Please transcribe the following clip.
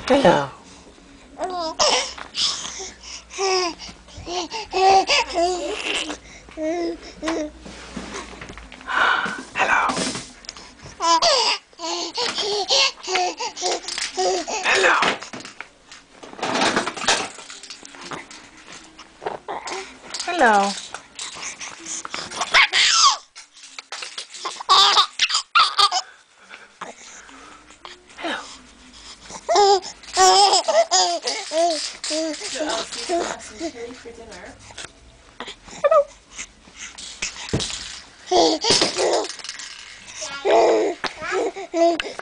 Hello. Hello. Hello. Hello. So Elsie has some chili for dinner. Hello.